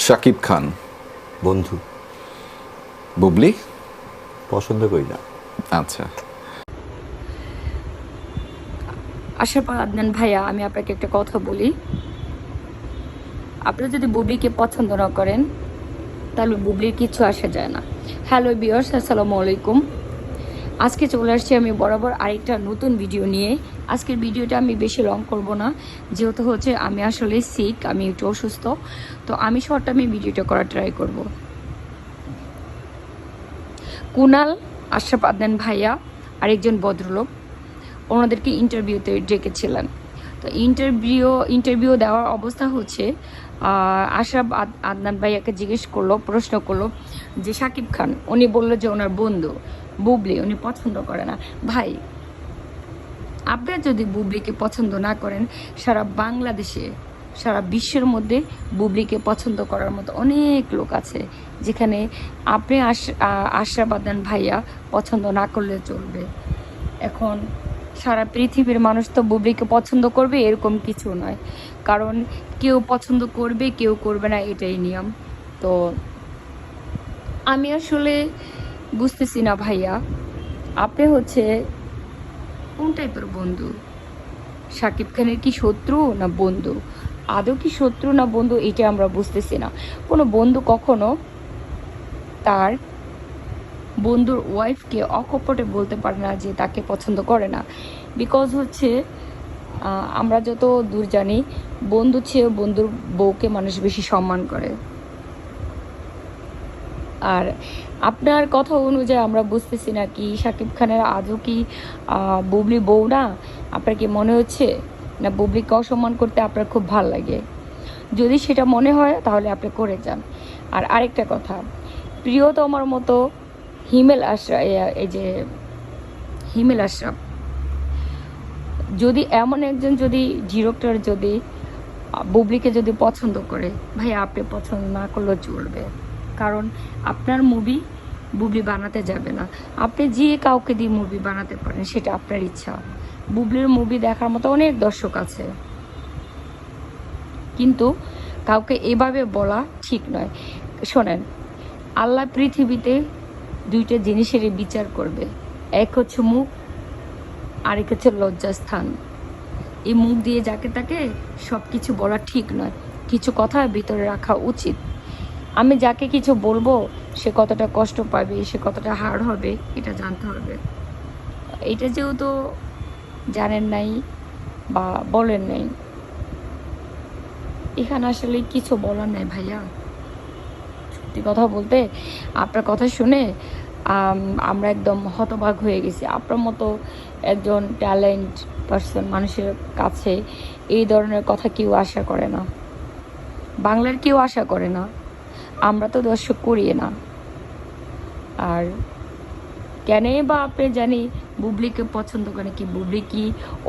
শাকিব খান বন্ধু। বুবলি পছন্দ করি না। আচ্ছা, আশার পর আদনান ভাইয়া, আমি আপনাকে একটা কথা বলি। আপনি যদি বুবলিকে পছন্দ না করেন তাহলে বুবলির কিছু আসা যায় না। হ্যালো ভিউয়ার্স, আসসালামু আলাইকুম। আজকে চলে আসছি আমি বরাবর আরেকটা নতুন ভিডিও নিয়ে। আজকের ভিডিওটা আমি বেশি লং করব না, যেহেতু হচ্ছে আমি আসলে সিক, আমি একটু অসুস্থ, তো আমি শর্ট আমি ভিডিওটা করার ট্রাই করব। কুনাল, আশরাফ আদনান ভাইয়া আরেকজন ভদ্রলোক, ওনাদেরকে ইন্টারভিউতে ডেকেছিলেন। তো ইন্টারভিউ দেওয়ার অবস্থা হচ্ছে, আশরাফ আদনান ভাইয়াকে প্রশ্ন করলো যে শাকিব খান, উনি বললো যে ওনার বন্ধু বুবলি উনি পছন্দ করে না। ভাই, আপনারা যদি বুবলিকে পছন্দ না করেন, সারা বাংলাদেশে সারা বিশ্বের মধ্যে বুবলিকে পছন্দ করার মতো অনেক লোক আছে, যেখানে আপনি আশরাফ আদনান ভাইয়া পছন্দ না করলে চলবে। এখন সারা পৃথিবীর মানুষ তো বুবলিকে পছন্দ করবে এরকম কিছু নয়, কারণ কেউ পছন্দ করবে কেউ করবে না, এটাই নিয়ম। তো আমি আসলে বুঝতেছি না ভাইয়া, আপনি হচ্ছে কোন টাইপের বন্ধু? শাকিব খানের কি শত্রু না বন্ধু? আদৌ কি শত্রু না বন্ধু, এটা আমরা বুঝতেছি না। কোনো বন্ধু কখনো তার বন্ধুর ওয়াইফকে অকপটে বলতে পারে না যে তাকে পছন্দ করে না। বিকজ হচ্ছে আমরা যত দূর জানি, বন্ধু চেয়ে বন্ধুর বউকে মানুষ বেশি সম্মান করে। আর আপনার কথা অনুযায়ী আমরা বুঝতেছি না কি শাকিব খানের আদৌ কি বুবলি বউ না? আপনার কি মনে হচ্ছে না বুবলিকে অসম্মান করতে আপনার খুব ভাল লাগে? যদি সেটা মনে হয় তাহলে আপনি করে যান। আর আরেকটা কথা, প্রিয়তমার মতো হিমেল আশরাফ, এই যে হিমেল আশরাফ, যদি এমন একজন যদি ডিরেক্টর যদি বুবলিকে যদি পছন্দ করে, ভাই আপনি পছন্দ না করলেও চলবে, কারণ আপনার মুভি বুবলি বানাতে যাবে না। আপনি যে কাউকে দিয়ে মুভি বানাতে পারেন, সেটা আপনার ইচ্ছা। বুবলির মুভি দেখার মতো অনেক দর্শক আছে, কিন্তু কাউকে এভাবে বলা ঠিক নয়। শোনেন, আল্লাহ পৃথিবীতে দুইটা জিনিসেরই বিচার করবে, এক হচ্ছে মুখ, আরেক হচ্ছে লজ্জাস্থান। এই মুখ দিয়ে যাকে তাকে সব কিছু বলা ঠিক নয়, কিছু কথা ভিতরে রাখা উচিত। আমি যাকে কিছু বলবো সে কতটা কষ্ট পাবে, সে কতটা হার্ড হবে, এটা জানতে হবে। এটা যেহেতু জানেন নাই বা বলেন নাই, এখানে আসলে কিছু বলার নাই ভাইয়া। সত্যি কথা বলতে, আপনার কথা শুনে আমরা একদম হতবাক হয়ে গেছি। আপনার মতো একজন ট্যালেন্ট পারসন মানুষের কাছে এই ধরনের কথা কেউ আশা করে না, বাংলার কেউ আশা করে না, আমরা তো দর্শক করিয়ে না। আর কেনই বা আপনি জানি বুবলিকে পছন্দ করেন, কি বুবলি কি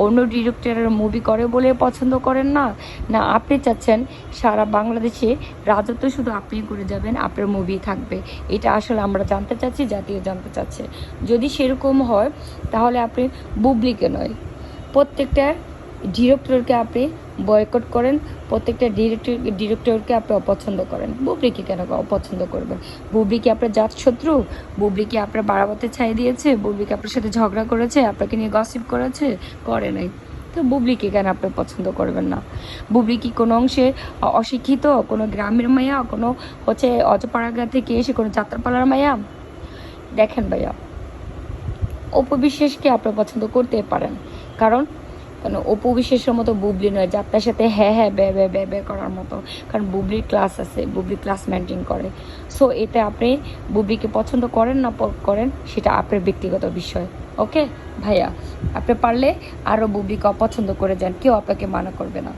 অন্য ডিরেক্টরের মুভি করে বলে পছন্দ করেন না? না আপনি চাচ্ছেন সারা বাংলাদেশে রাজত্ব শুধু আপনি করে যাবেন, আপনার মুভি থাকবে? এটা আসলে আমরা জানতে চাচ্ছি, জাতীয় জানতে চাচ্ছে। যদি সেরকম হয় তাহলে আপনি বুবলিকে নয়, প্রত্যেকটা ডিরেক্টরকে আপনি বয়কট করেন, প্রত্যেকটা ডিরেক্টরকে আপনি অপছন্দ করেন। বুবলিকে কেন অপছন্দ করবেন? বুবলি কি আপনার জাত শত্রু? বুবলি কি আপনার বাড়াবাতে ছাই দিয়েছে? বুবলি কি আপনার সাথে ঝগড়া করেছে, আপনাকে নিয়ে গসিপ করেছে? করে নাই। তো বুবলিকে কেন আপনি পছন্দ করবেন না? বুবলি কি কোনো অংশে অশিক্ষিত, কোনো গ্রামের মায়া, কোনো হচ্ছে অজপাড়াগা থেকে এসে কোনো যাত্রাপালার মায়া? দেখেন ভাইয়া, অপু বিশ্বাসকে আপনি পছন্দ করতে পারেন, কারণ অপু বিশ্বাসের মতো বুবলি নয় যে আপনার সাথে হ্যাঁ হ্যাঁ বে বে বে বে করার মতো। কারণ বুবলির ক্লাস আছে, বুবলি ক্লাস মেনটেন করে। সো এতে আপনি বুবলিকে পছন্দ করেন না করেন সেটা আপনার ব্যক্তিগত বিষয়। ওকে ভাইয়া, আপনি পারলে আরও বুবলিকে অপছন্দ করে যান, কেউ আপনাকে মানা করবে না।